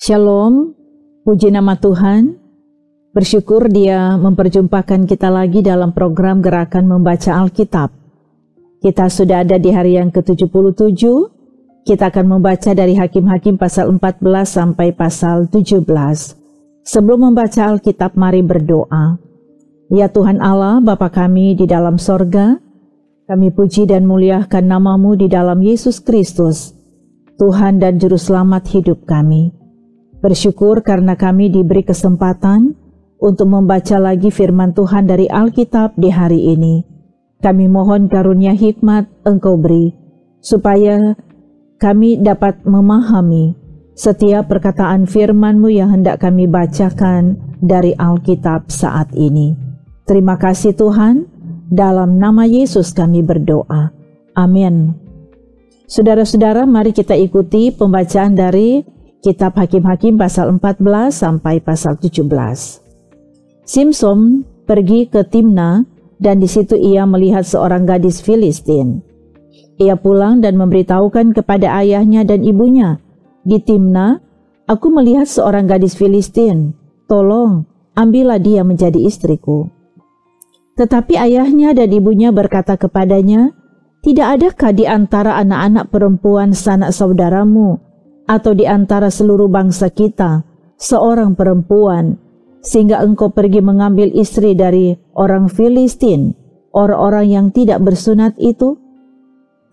Shalom, puji nama Tuhan. Bersyukur Dia memperjumpakan kita lagi dalam program Gerakan Membaca Alkitab. Kita sudah ada di hari yang ke-77. Kita akan membaca dari Hakim-Hakim pasal 14 sampai pasal 17. Sebelum membaca Alkitab, mari berdoa. Ya Tuhan Allah, Bapa kami di dalam sorga, kami puji dan muliakan nama-Mu di dalam Yesus Kristus, Tuhan dan Juru Selamat hidup kami. Bersyukur karena kami diberi kesempatan untuk membaca lagi firman Tuhan dari Alkitab di hari ini. Kami mohon karunia hikmat Engkau beri, supaya kami dapat memahami setiap perkataan firman-Mu yang hendak kami bacakan dari Alkitab saat ini. Terima kasih Tuhan, dalam nama Yesus kami berdoa. Amin. Saudara-saudara, mari kita ikuti pembacaan dari Kitab Hakim-Hakim pasal 14 sampai pasal 17. Simson pergi ke Timna dan di situ ia melihat seorang gadis Filistin. Ia pulang dan memberitahukan kepada ayahnya dan ibunya, "Di Timna, aku melihat seorang gadis Filistin. Tolong, ambillah dia menjadi istriku." Tetapi ayahnya dan ibunya berkata kepadanya, "Tidak adakah di antara anak-anak perempuan sanak saudaramu atau di antara seluruh bangsa kita seorang perempuan, sehingga engkau pergi mengambil istri dari orang Filistin, orang-orang yang tidak bersunat itu?"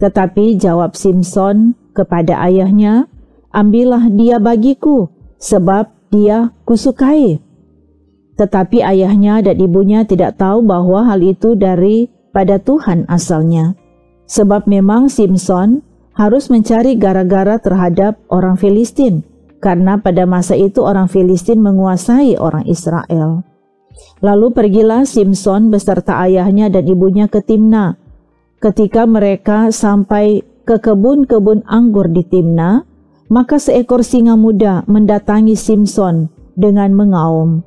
Tetapi jawab Simson kepada ayahnya, "Ambillah dia bagiku, sebab dia kusukai." Tetapi ayahnya dan ibunya tidak tahu bahwa hal itu daripada Tuhan asalnya, sebab memang Simson harus mencari gara-gara terhadap orang Filistin, karena pada masa itu orang Filistin menguasai orang Israel. Lalu pergilah Simson beserta ayahnya dan ibunya ke Timna. Ketika mereka sampai ke kebun-kebun anggur di Timna, maka seekor singa muda mendatangi Simson dengan mengaum.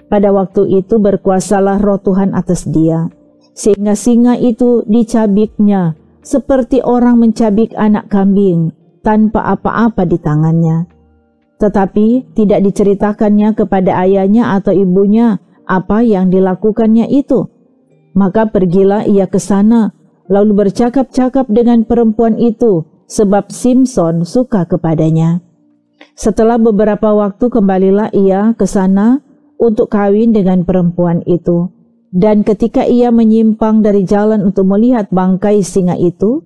Pada waktu itu berkuasalah roh Tuhan atas dia, sehingga singa itu dicabiknya seperti orang mencabik anak kambing tanpa apa-apa di tangannya. Tetapi tidak diceritakannya kepada ayahnya atau ibunya apa yang dilakukannya itu. Maka pergilah ia ke sana, lalu bercakap-cakap dengan perempuan itu, sebab Simson suka kepadanya. Setelah beberapa waktu kembalilah ia ke sana untuk kawin dengan perempuan itu. Dan ketika ia menyimpang dari jalan untuk melihat bangkai singa itu,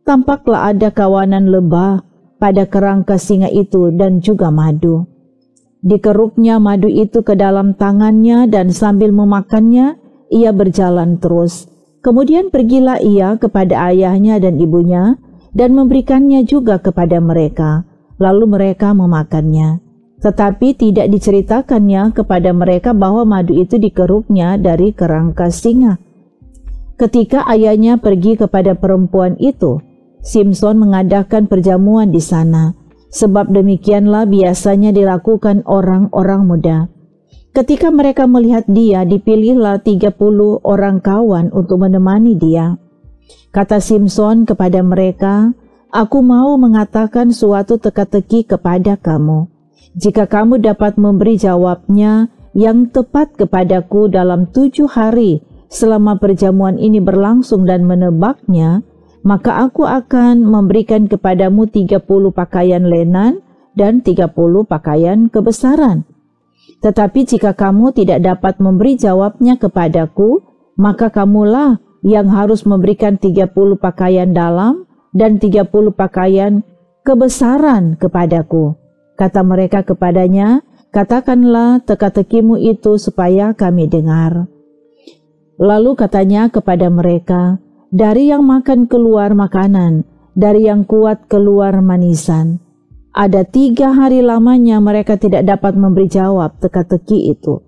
tampaklah ada kawanan lebah pada kerangka singa itu dan juga madu. Dikeruknya madu itu ke dalam tangannya dan sambil memakannya, ia berjalan terus. Kemudian pergilah ia kepada ayahnya dan ibunya dan memberikannya juga kepada mereka, lalu mereka memakannya. Tetapi tidak diceritakannya kepada mereka bahwa madu itu dikeruknya dari kerangka singa. Ketika ayahnya pergi kepada perempuan itu, Simson mengadakan perjamuan di sana, sebab demikianlah biasanya dilakukan orang-orang muda. Ketika mereka melihat dia, dipilihlah 30 orang kawan untuk menemani dia. Kata Simson kepada mereka, "Aku mau mengatakan suatu teka-teki kepada kamu. Jika kamu dapat memberi jawabnya yang tepat kepadaku dalam 7 hari selama perjamuan ini berlangsung dan menebaknya, maka aku akan memberikan kepadamu 30 pakaian lenan dan 30 pakaian kebesaran. Tetapi jika kamu tidak dapat memberi jawabnya kepadaku, maka kamulah yang harus memberikan 30 pakaian dalam dan 30 pakaian kebesaran kepadaku." Kata mereka kepadanya, "Katakanlah teka-tekimu itu supaya kami dengar." Lalu katanya kepada mereka, "Dari yang makan keluar makanan, dari yang kuat keluar manisan." Ada 3 hari lamanya mereka tidak dapat memberi jawab teka-teki itu.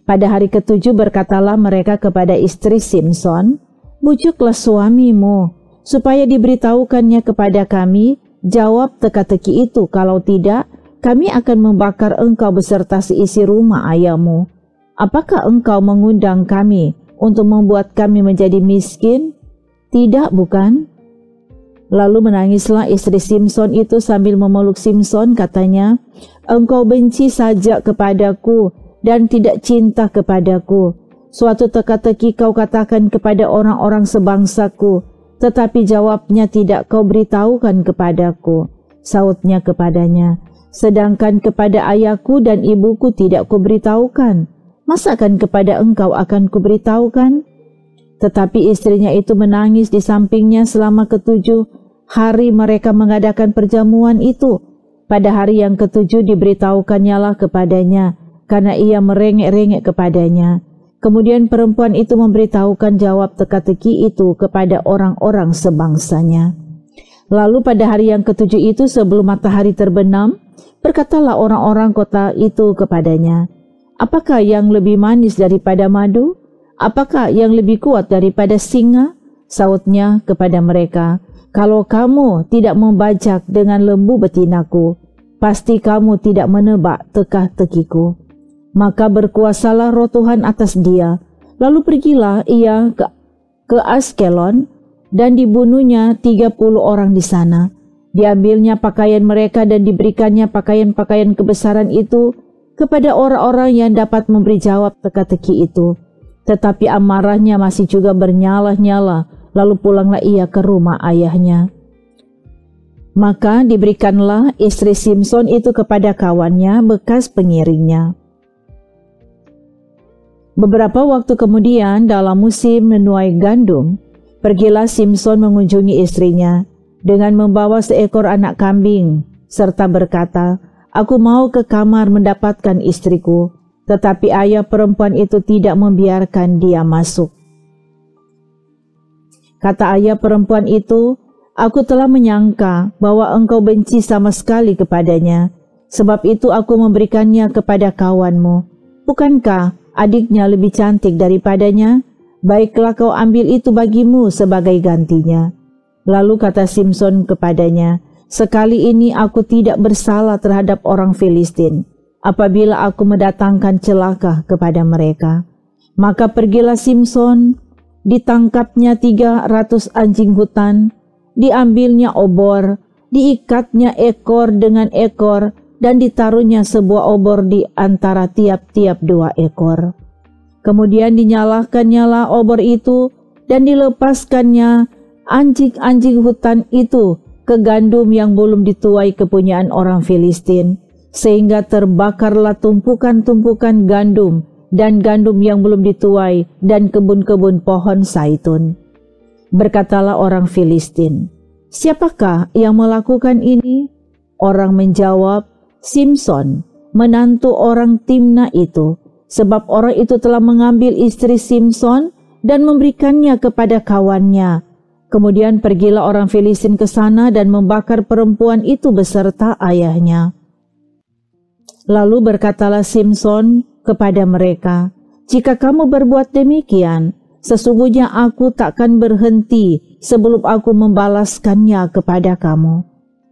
Pada hari ke-7 berkatalah mereka kepada istri Simson, "Bujuklah suamimu, supaya diberitahukannya kepada kami jawab teka-teki itu, kalau tidak, kami akan membakar engkau beserta seisi rumah ayahmu. Apakah engkau mengundang kami untuk membuat kami menjadi miskin? Tidak, bukan?" Lalu menangislah istri Simson itu sambil memeluk Simson, katanya, "Engkau benci saja kepadaku dan tidak cinta kepadaku. Suatu teka-teki kau katakan kepada orang-orang sebangsaku, tetapi jawabnya tidak kau beritahukan kepadaku." Sautnya kepadanya, "Sedangkan kepada ayahku dan ibuku tidak kuberitahukan, masakan kepada engkau akan kuberitahukan?" Tetapi istrinya itu menangis di sampingnya selama 7 hari mereka mengadakan perjamuan itu. Pada hari yang 7 diberitahukannya kepadanya, karena ia merengek-rengek kepadanya. Kemudian perempuan itu memberitahukan jawab teka-teki itu kepada orang-orang sebangsanya. Lalu pada hari yang 7 itu sebelum matahari terbenam, berkatalah orang-orang kota itu kepadanya, "Apakah yang lebih manis daripada madu? Apakah yang lebih kuat daripada singa?" Sautnya kepada mereka, "Kalau kamu tidak membajak dengan lembu betinaku, pasti kamu tidak menebak teka-tekiku." Maka berkuasalah roh Tuhan atas dia. Lalu pergilah ia ke Askelon, dan dibunuhnya 30 orang di sana. Diambilnya pakaian mereka dan diberikannya pakaian-pakaian kebesaran itu kepada orang-orang yang dapat memberi jawab teka-teki itu. Tetapi amarahnya masih juga bernyala-nyala, lalu pulanglah ia ke rumah ayahnya. Maka diberikanlah istri Simson itu kepada kawannya bekas pengiringnya. Beberapa waktu kemudian, dalam musim menuai gandum, pergilah Simson mengunjungi istrinya dengan membawa seekor anak kambing, serta berkata, "Aku mau ke kamar mendapatkan istriku." Tetapi ayah perempuan itu tidak membiarkan dia masuk. Kata ayah perempuan itu, "Aku telah menyangka bahwa engkau benci sama sekali kepadanya, sebab itu aku memberikannya kepada kawanmu. Bukankah adiknya lebih cantik daripadanya? Baiklah kau ambil itu bagimu sebagai gantinya." Lalu kata Simson kepadanya, "Sekali ini aku tidak bersalah terhadap orang Filistin, apabila aku mendatangkan celaka kepada mereka." Maka pergilah Simson, ditangkapnya 300 anjing hutan, diambilnya obor, diikatnya ekor dengan ekor, dan ditaruhnya sebuah obor di antara tiap-tiap 2 ekor. Kemudian dinyalakannya obor itu, dan dilepaskannya anjing-anjing hutan itu ke gandum yang belum dituai kepunyaan orang Filistin, sehingga terbakarlah tumpukan-tumpukan gandum dan gandum yang belum dituai dan kebun-kebun pohon zaitun. Berkatalah orang Filistin, "Siapakah yang melakukan ini?" Orang menjawab, "Simson, menantu orang Timna itu, sebab orang itu telah mengambil istri Simson dan memberikannya kepada kawannya." Kemudian pergilah orang Filistin ke sana dan membakar perempuan itu beserta ayahnya. Lalu berkatalah Simson kepada mereka, "Jika kamu berbuat demikian, sesungguhnya aku takkan berhenti sebelum aku membalaskannya kepada kamu."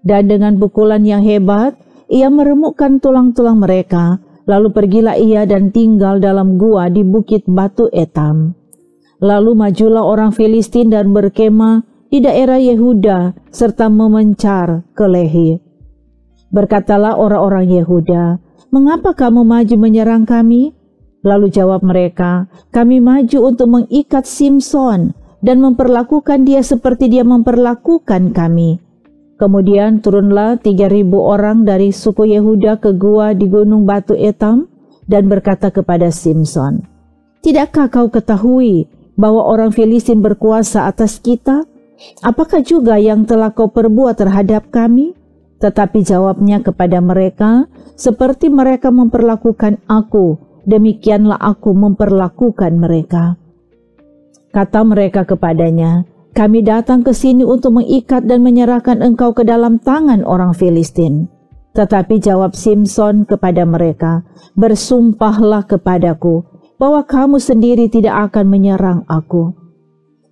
Dan dengan pukulan yang hebat, ia meremukkan tulang-tulang mereka. Lalu pergilah ia dan tinggal dalam gua di bukit batu Etam. Lalu majulah orang Filistin dan berkemah di daerah Yehuda serta memencar ke Lehi. Berkatalah orang-orang Yehuda, "Mengapa kamu maju menyerang kami?" Lalu jawab mereka, "Kami maju untuk mengikat Simson dan memperlakukan dia seperti dia memperlakukan kami." Kemudian turunlah 3.000 orang dari suku Yehuda ke gua di gunung batu Etam dan berkata kepada Simson, "Tidakkah kau ketahui bahwa orang Filistin berkuasa atas kita? Apakah juga yang telah kau perbuat terhadap kami?" Tetapi jawabnya kepada mereka, "Seperti mereka memperlakukan aku, demikianlah aku memperlakukan mereka." Kata mereka kepadanya, "Kami datang ke sini untuk mengikat dan menyerahkan engkau ke dalam tangan orang Filistin." Tetapi jawab Simson kepada mereka, "Bersumpahlah kepadaku bahwa kamu sendiri tidak akan menyerang aku."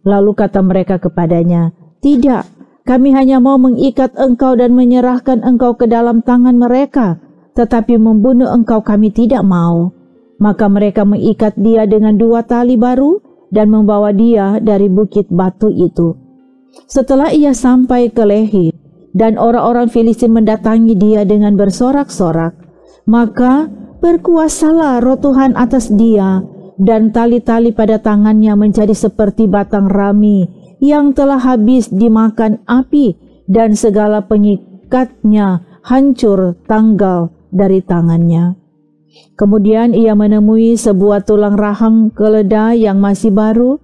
Lalu kata mereka kepadanya, "Tidak, kami hanya mau mengikat engkau dan menyerahkan engkau ke dalam tangan mereka, tetapi membunuh engkau kami tidak mau." Maka mereka mengikat dia dengan 2 tali baru dan membawa dia dari bukit batu itu. Setelah ia sampai ke Lehi, dan orang-orang Filistin mendatangi dia dengan bersorak-sorak, maka berkuasalah roh Tuhan atas dia, dan tali-tali pada tangannya menjadi seperti batang rami yang telah habis dimakan api, dan segala pengikatnya hancur tanggal dari tangannya. Kemudian ia menemui sebuah tulang rahang keledai yang masih baru,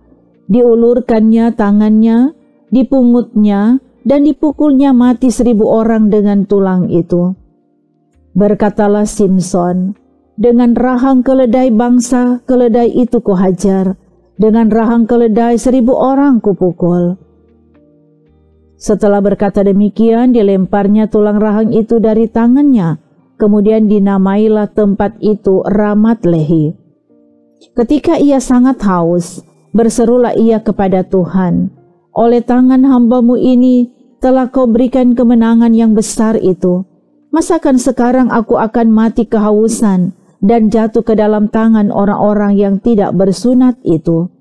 diulurkannya tangannya, dipungutnya, dan dipukulnya mati 1.000 orang dengan tulang itu. Berkatalah Simson, dengan rahang keledai bangsa keledai itu kuhajar, dengan rahang keledai 1.000 orang kupukul. Setelah berkata demikian, dilemparnya tulang rahang itu dari tangannya. Kemudian dinamailah tempat itu Ramat Lehi. Ketika ia sangat haus, berserulah ia kepada Tuhan, oleh tangan hamba-Mu ini telah Kau berikan kemenangan yang besar itu. Masakan sekarang aku akan mati kehausan dan jatuh ke dalam tangan orang-orang yang tidak bersunat itu?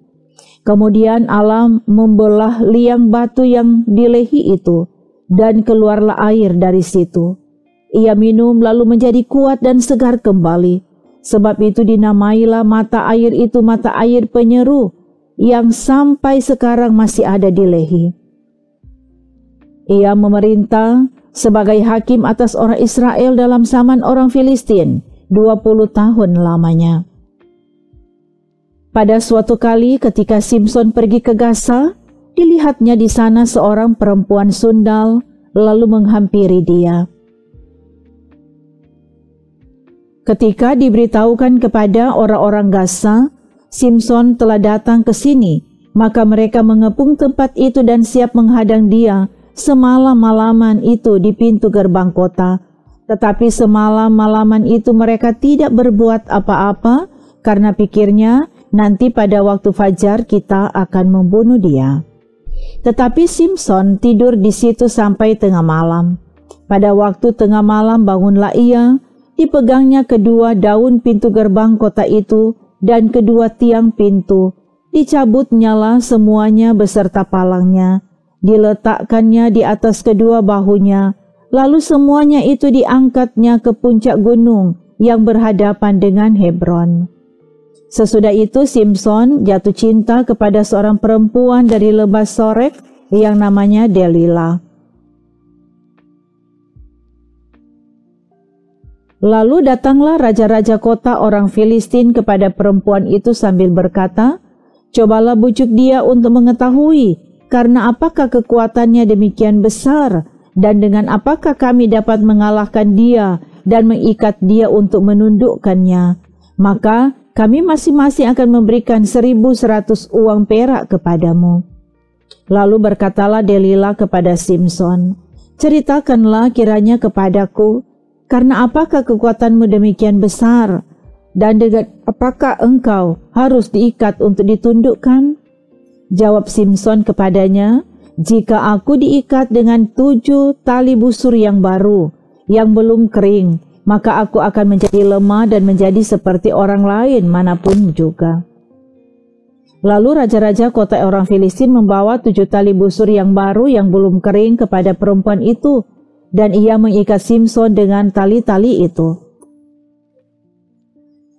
Kemudian Allah membelah liang batu yang di Lehi itu, dan keluarlah air dari situ. Ia minum lalu menjadi kuat dan segar kembali. Sebab itu dinamailah mata air itu mata air penyeru, yang sampai sekarang masih ada di Lehi. Ia memerintah sebagai hakim atas orang Israel dalam zaman orang Filistin 20 tahun lamanya. Pada suatu kali ketika Simson pergi ke Gaza, dilihatnya di sana seorang perempuan sundal lalu menghampiri dia. Ketika diberitahukan kepada orang-orang Gaza, Simson telah datang ke sini, maka mereka mengepung tempat itu dan siap menghadang dia semalam-malaman itu di pintu gerbang kota. Tetapi semalam-malaman itu mereka tidak berbuat apa-apa, karena pikirnya nanti pada waktu fajar kita akan membunuh dia. Tetapi Simson tidur di situ sampai tengah malam. Pada waktu tengah malam bangunlah ia, dipegangnya kedua daun pintu gerbang kota itu dan kedua tiang pintu, dicabutnyalah semuanya beserta palangnya, diletakkannya di atas kedua bahunya, lalu semuanya itu diangkatnya ke puncak gunung yang berhadapan dengan Hebron. Sesudah itu Simson jatuh cinta kepada seorang perempuan dari lembah Sorek yang namanya Delila. Lalu datanglah raja-raja kota orang Filistin kepada perempuan itu sambil berkata, "Cobalah bujuk dia untuk mengetahui, karena apakah kekuatannya demikian besar, dan dengan apakah kami dapat mengalahkan dia dan mengikat dia untuk menundukkannya. Maka kami masing-masing akan memberikan 1.100 uang perak kepadamu." Lalu berkatalah Delila kepada Simson, "Ceritakanlah kiranya kepadaku, karena apakah kekuatanmu demikian besar, dan dengan apakah engkau harus diikat untuk ditundukkan?" Jawab Simson kepadanya, "Jika aku diikat dengan 7 tali busur yang baru, yang belum kering, maka aku akan menjadi lemah dan menjadi seperti orang lain manapun juga." Lalu raja-raja kota orang Filistin membawa 7 tali busur yang baru yang belum kering kepada perempuan itu, dan ia mengikat Simson dengan tali-tali itu.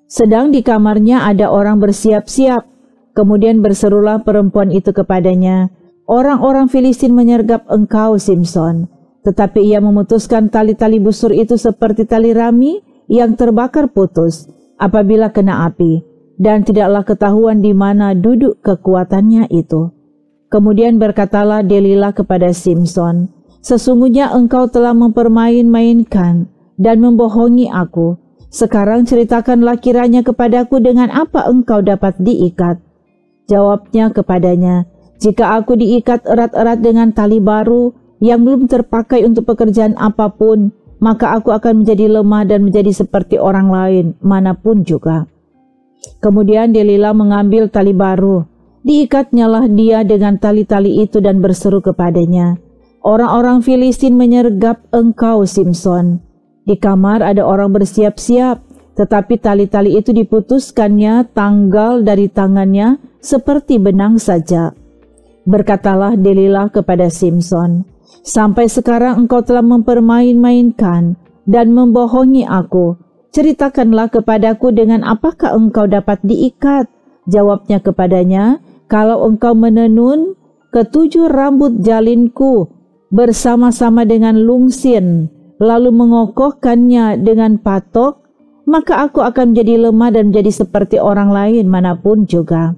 Sedang di kamarnya ada orang bersiap-siap. Kemudian berserulah perempuan itu kepadanya, "Orang-orang Filistin menyergap engkau, Simson." Tetapi ia memutuskan tali-tali busur itu seperti tali rami yang terbakar putus apabila kena api, dan tidaklah ketahuan di mana duduk kekuatannya itu. Kemudian berkatalah Delila kepada Simson, "Sesungguhnya engkau telah mempermain-mainkan dan membohongi aku. Sekarang ceritakanlah kiranya kepadaku dengan apa engkau dapat diikat." Jawabnya kepadanya, "Jika aku diikat erat-erat dengan tali baru yang belum terpakai untuk pekerjaan apapun, maka aku akan menjadi lemah dan menjadi seperti orang lain manapun juga." Kemudian Delila mengambil tali baru, diikatnyalah dia dengan tali-tali itu dan berseru kepadanya, "Orang-orang Filistin menyergap engkau, Simson." Di kamar ada orang bersiap-siap, tetapi tali-tali itu diputuskannya tanggal dari tangannya seperti benang saja. Berkatalah Delilah kepada Simson, "Sampai sekarang engkau telah mempermain-mainkan dan membohongi aku. Ceritakanlah kepadaku dengan apakah engkau dapat diikat." Jawabnya kepadanya, "Kalau engkau menenun ketujuh rambut jalinku bersama-sama dengan lungsin, lalu mengokohkannya dengan patok, maka aku akan menjadi lemah dan menjadi seperti orang lain manapun juga."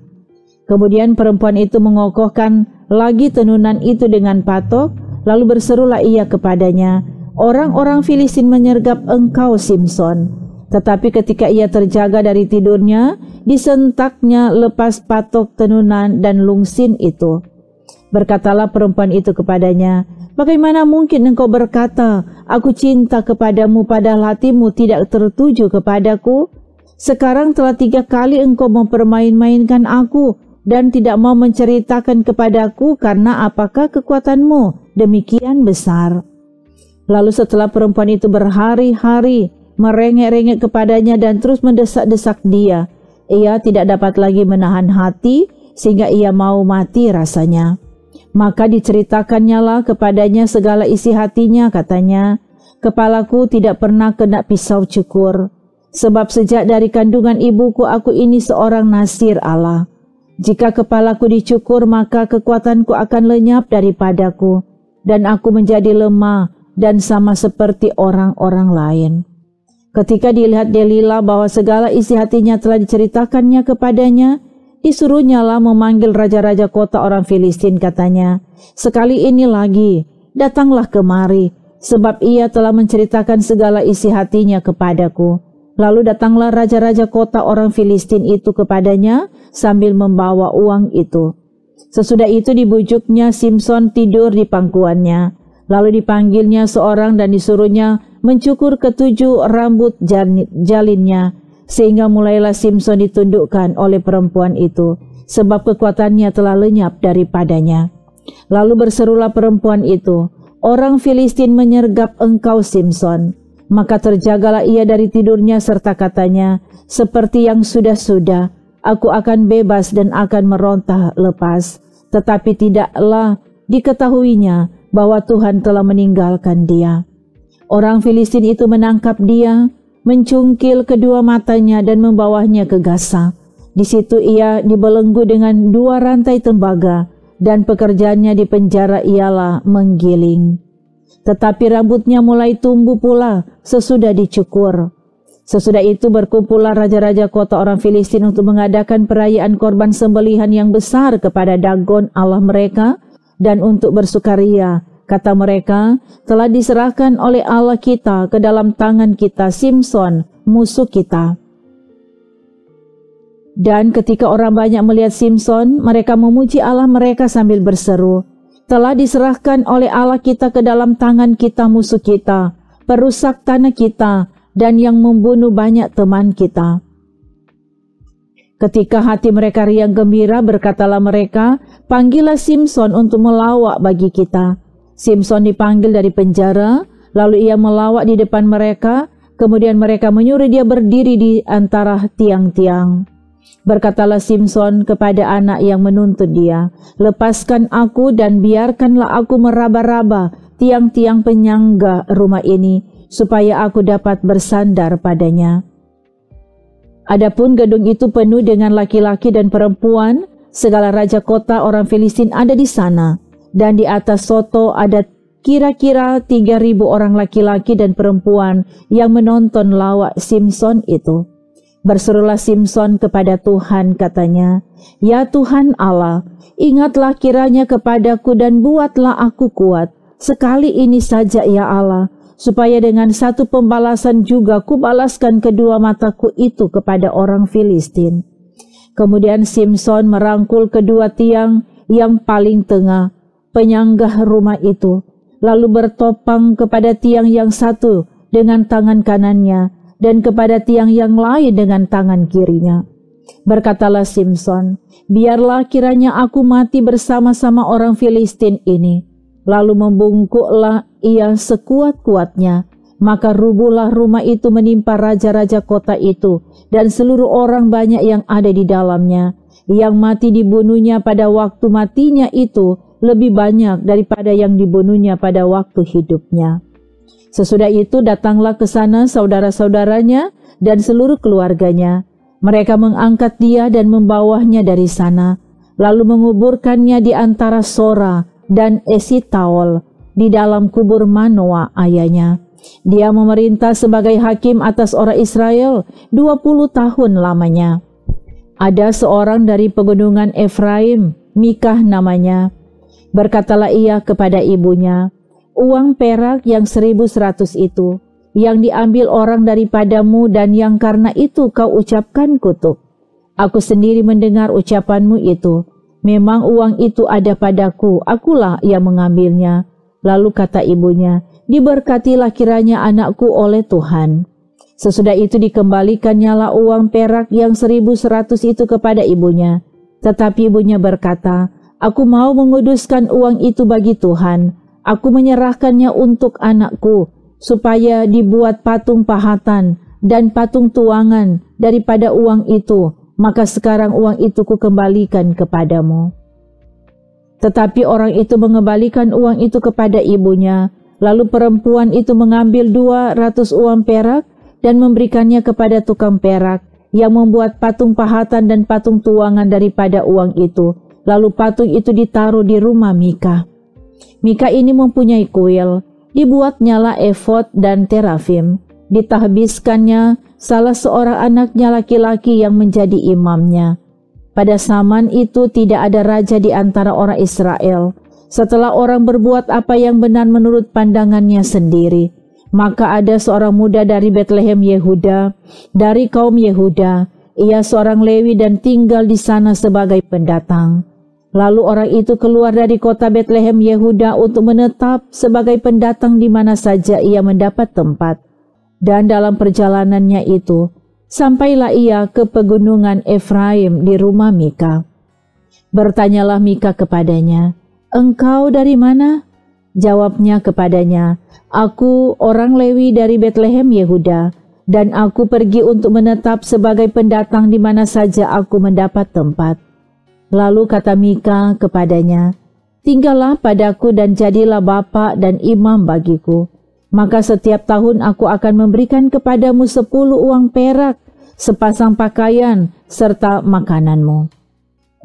Kemudian perempuan itu mengokohkan lagi tenunan itu dengan patok, lalu berserulah ia kepadanya, "Orang-orang Filistin menyergap engkau, Simson." Tetapi ketika ia terjaga dari tidurnya, disentaknya lepas patok tenunan dan lungsin itu. Berkatalah perempuan itu kepadanya, "Bagaimana mungkin engkau berkata, 'Aku cinta kepadamu,' padahal hatimu tidak tertuju kepadaku? Sekarang telah 3 kali engkau mempermain-mainkan aku dan tidak mau menceritakan kepadaku, karena apakah kekuatanmu demikian besar?" Lalu setelah perempuan itu berhari-hari merengek-rengek kepadanya dan terus mendesak-desak dia, ia tidak dapat lagi menahan hati sehingga ia mau mati rasanya. Maka diceritakannya lah kepadanya segala isi hatinya, katanya, "Kepalaku tidak pernah kena pisau cukur, sebab sejak dari kandungan ibuku aku ini seorang nasir Allah. Jika kepalaku dicukur, maka kekuatanku akan lenyap daripadaku, dan aku menjadi lemah dan sama seperti orang-orang lain." Ketika dilihat Delilah bahwa segala isi hatinya telah diceritakannya kepadanya, disuruhnyalah memanggil raja-raja kota orang Filistin, katanya, "Sekali ini lagi, datanglah kemari, sebab ia telah menceritakan segala isi hatinya kepadaku." Lalu datanglah raja-raja kota orang Filistin itu kepadanya sambil membawa uang itu. Sesudah itu dibujuknya Simson tidur di pangkuannya. Lalu dipanggilnya seorang dan disuruhnya mencukur ketujuh rambut jalinnya, sehingga mulailah Simson ditundukkan oleh perempuan itu, sebab kekuatannya telah lenyap daripadanya. Lalu berserulah perempuan itu, "Orang Filistin menyergap engkau, Simson." Maka terjagalah ia dari tidurnya serta katanya, "Seperti yang sudah-sudah, aku akan bebas dan akan merontah lepas." Tetapi tidaklah diketahuinya bahwa Tuhan telah meninggalkan dia. Orang Filistin itu menangkap dia, mencungkil kedua matanya dan membawanya ke Gaza. Di situ ia dibelenggu dengan 2 rantai tembaga, dan pekerjaannya di penjara ialah menggiling. Tetapi rambutnya mulai tumbuh pula sesudah dicukur. Sesudah itu berkumpullah raja-raja kota orang Filistin untuk mengadakan perayaan korban sembelihan yang besar kepada Dagon Allah mereka, dan untuk bersukaria, kata mereka, telah diserahkan oleh Allah kita ke dalam tangan kita Simson, musuh kita. Dan ketika orang banyak melihat Simson, mereka memuji Allah mereka sambil berseru, "Telah diserahkan oleh Allah kita ke dalam tangan kita musuh kita, perusak tanah kita, dan yang membunuh banyak teman kita." Ketika hati mereka riang gembira, berkatalah mereka, "Panggillah Simson untuk melawak bagi kita." Simson dipanggil dari penjara, lalu ia melawak di depan mereka, kemudian mereka menyuruh dia berdiri di antara tiang-tiang. Berkatalah Simson kepada anak yang menuntut dia, "Lepaskan aku dan biarkanlah aku meraba-raba tiang-tiang penyangga rumah ini, supaya aku dapat bersandar padanya." Adapun gedung itu penuh dengan laki-laki dan perempuan, segala raja kota orang Filistin ada di sana, dan di atas soto ada kira-kira 3.000 orang laki-laki dan perempuan yang menonton lawak Simson itu. Berserulah Simson kepada Tuhan, katanya, "Ya Tuhan Allah, ingatlah kiranya kepadaku dan buatlah aku kuat. Sekali ini saja ya Allah, supaya dengan satu pembalasan juga kubalaskan kedua mataku itu kepada orang Filistin." Kemudian Simson merangkul kedua tiang yang paling tengah, penyanggah rumah itu, lalu bertopang kepada tiang yang satu dengan tangan kanannya, dan kepada tiang yang lain dengan tangan kirinya. Berkatalah Simson, "Biarlah kiranya aku mati bersama-sama orang Filistin ini." Lalu membungkuklah ia sekuat-kuatnya, maka rubuhlah rumah itu menimpa raja-raja kota itu dan seluruh orang banyak yang ada di dalamnya. Yang mati dibunuhnya pada waktu matinya itu lebih banyak daripada yang dibunuhnya pada waktu hidupnya. Sesudah itu datanglah ke sana saudara-saudaranya dan seluruh keluarganya. Mereka mengangkat dia dan membawanya dari sana, lalu menguburkannya di antara Sora dan Esitaol di dalam kubur Manoa ayahnya. Dia memerintah sebagai hakim atas orang Israel 20 tahun lamanya. Ada seorang dari pegunungan Efraim, Mikah namanya. Berkatalah ia kepada ibunya, uang perak yang 1.100 itu, yang diambil orang daripadamu dan yang karena itu kau ucapkan kutuk. Aku sendiri mendengar ucapanmu itu. Memang uang itu ada padaku, akulah yang mengambilnya. Lalu kata ibunya, diberkatilah kiranya anakku oleh Tuhan. Sesudah itu dikembalikannya uang perak yang 1.100 itu kepada ibunya. Tetapi ibunya berkata, aku mau menguduskan uang itu bagi Tuhan. Aku menyerahkannya untuk anakku, supaya dibuat patung pahatan dan patung tuangan daripada uang itu. Maka sekarang uang itu kukembalikan kepadamu. Tetapi orang itu mengembalikan uang itu kepada ibunya. Lalu perempuan itu mengambil 200 uang perak dan memberikannya kepada tukang perak yang membuat patung pahatan dan patung tuangan daripada uang itu. Lalu patung itu ditaruh di rumah Mika. Mika ini mempunyai kuil. Dibuatnyalah efod dan terafim. Ditahbiskannya salah seorang anaknya laki-laki yang menjadi imamnya. Pada zaman itu tidak ada raja di antara orang Israel. Setelah orang berbuat apa yang benar menurut pandangannya sendiri, maka ada seorang muda dari Betlehem Yehuda, dari kaum Yehuda. Ia seorang Lewi dan tinggal di sana sebagai pendatang. Lalu orang itu keluar dari kota Betlehem Yehuda untuk menetap sebagai pendatang di mana saja ia mendapat tempat. Dan dalam perjalanannya itu, sampailah ia ke pegunungan Efraim di rumah Mika. Bertanyalah Mika kepadanya, engkau dari mana? Jawabnya kepadanya, aku orang Lewi dari Betlehem Yehuda, dan aku pergi untuk menetap sebagai pendatang di mana saja aku mendapat tempat. Lalu kata Mika kepadanya, tinggallah padaku dan jadilah bapa dan imam bagiku. Maka setiap tahun aku akan memberikan kepadamu 10 uang perak, sepasang pakaian, serta makananmu.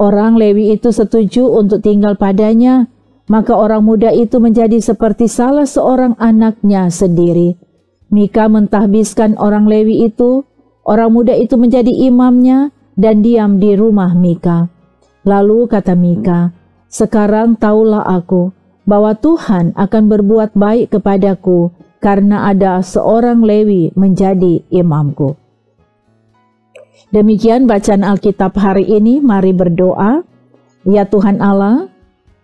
Orang Lewi itu setuju untuk tinggal padanya, maka orang muda itu menjadi seperti salah seorang anaknya sendiri. Mika mentahbiskan orang Lewi itu, orang muda itu menjadi imamnya dan diam di rumah Mika. Lalu kata Mika, sekarang taulah aku bahwa Tuhan akan berbuat baik kepadaku karena ada seorang Lewi menjadi imamku. Demikian bacaan Alkitab hari ini. Mari berdoa. Ya Tuhan Allah,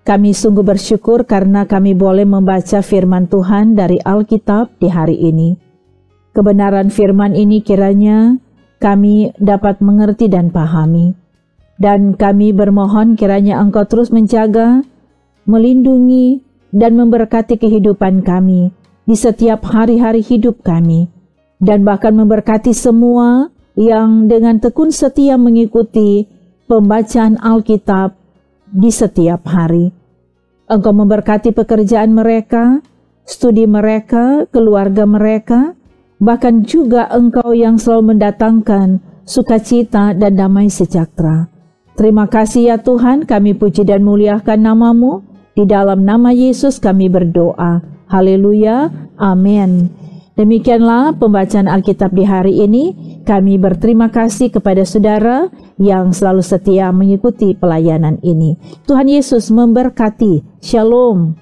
kami sungguh bersyukur karena kami boleh membaca firman Tuhan dari Alkitab di hari ini. Kebenaran firman ini kiranya kami dapat mengerti dan pahami. Dan kami bermohon kiranya Engkau terus menjaga, melindungi, dan memberkati kehidupan kami di setiap hari-hari hidup kami. Dan bahkan memberkati semua yang dengan tekun setia mengikuti pembacaan Alkitab di setiap hari. Engkau memberkati pekerjaan mereka, studi mereka, keluarga mereka, bahkan juga Engkau yang selalu mendatangkan sukacita dan damai sejahtera. Terima kasih ya Tuhan, kami puji dan muliakan nama-Mu. Di dalam nama Yesus kami berdoa. Haleluya, amin. Demikianlah pembacaan Alkitab di hari ini. Kami berterima kasih kepada saudara yang selalu setia mengikuti pelayanan ini. Tuhan Yesus memberkati. Shalom.